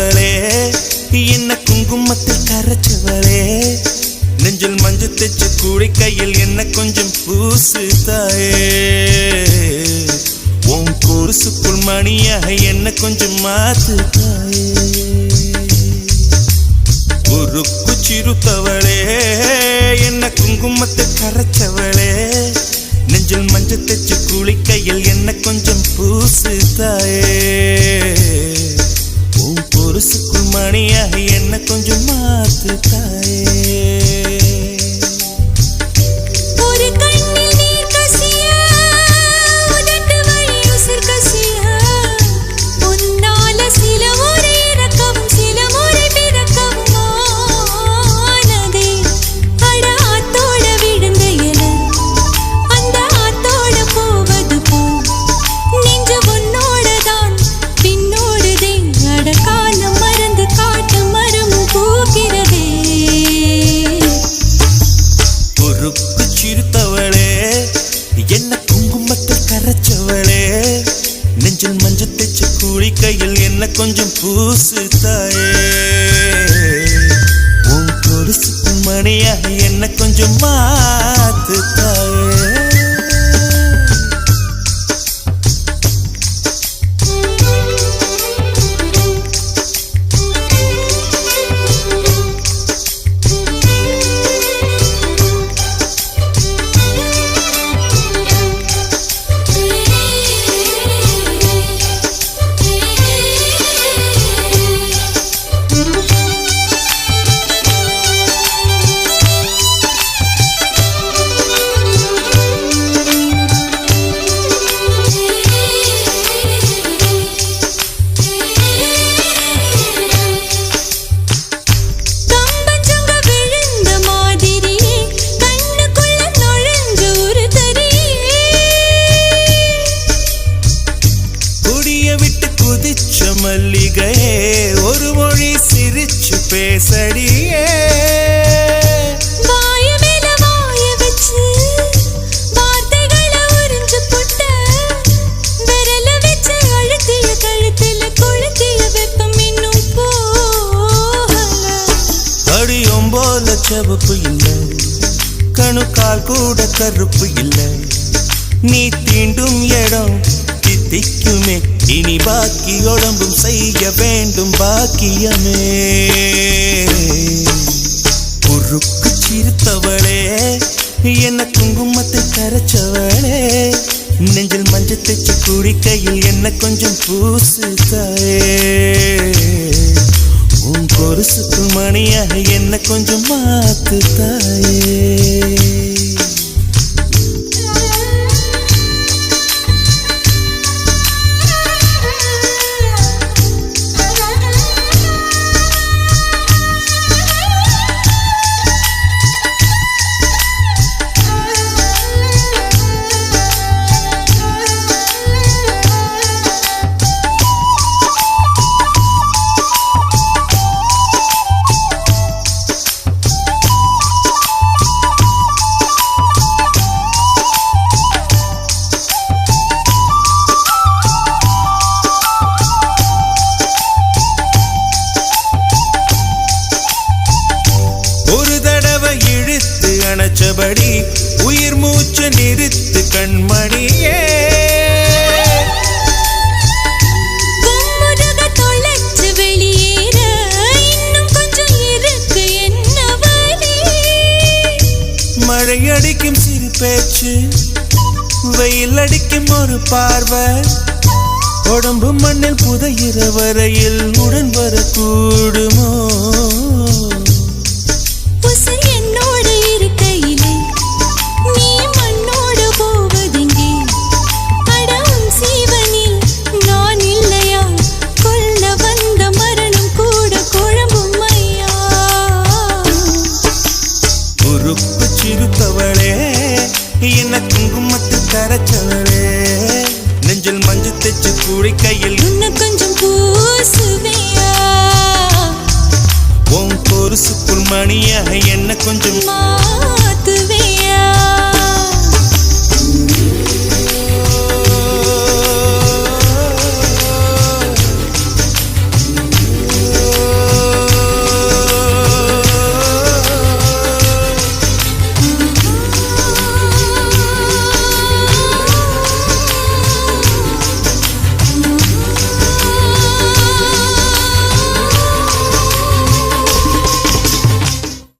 சிறுத்தவளே என்ன குங்குமத்தில் கரைச்சவளே நெஞ்சில் மஞ்சள் தைச்ச கூடை கையில் என்ன கொஞ்சம் பூசு தாயே உன் கொலுசுக்குள் மணியாக என்ன கொஞ்சம் மாத்து தாயே உருக்கு சிறுத்தவளே என்ன குங்குமத்தை கரைச்சவளே நெஞ்சில் மஞ்சள் தைச்ச கூடை கையில் என்ன கொஞ்சம் பூசு தாயே உன் கொலுசுக்குள் மணியாக என்ன கொஞ்சம் மாத்து தாயே நெஞ்சில் மஞ்சள் தைச்ச கூடை கையில் என்ன கொஞ்சம் பூசு தாயே உன் கொலுசுக்குள் மணியாக என்ன கொஞ்சம் மாத்து தாயே மல்லிகையே ஒரு மொழி சிரிச்சு பேசடியே வாய மேல வாய வச்சு வார்த்தைகளை உறிஞ்சு போட்ட விரல வச்சு அழுத்திய கழுத்துல கொளுத்திய வெப்பம் இன்னும் போகல அடியும் போல செவப்பு இல்லை கணுக்கால் கூட கருப்பு இல்லை நீ தீண்டும் இடம் தித்திக்குமே இனி பாக்கி உடம்பும் செய்ய வேண்டும் பாக்கியமே உருக்கு சிறுத்தவளே என்ன குங்குமத்தை கரைச்சவளே நெஞ்சில் மஞ்சள் தைச்ச கூடை கையில் என்ன கொஞ்சம் பூசு தாயே உன் கொலுசுக்குள் மணியாக என்ன கொஞ்சம் மாத்து தாயே அணைச்சபடி உயிர் மூச்சு நிறுத்து கண்மணியே தொலைச்சு வெளியேற இன்னும் கொஞ்சம் இருக்கு என்ன வழி மழை அடிக்கும் சிறு பேச்சு வெயில் அடிக்கும் ஒரு பார்வை உடம்பு மண்ணில் புதையிற வரையில் உடன் வரக்கூடுமோ என்ன குங்குமத்தில் கரைச்சவளே நெஞ்சில் மஞ்சள் தைச்ச கூடை கையில் இன்னும் கொஞ்சம் பூசுவியா உன் கொலுசுக்குள் மணியாக என்ன கொஞ்சம் மாத்துவே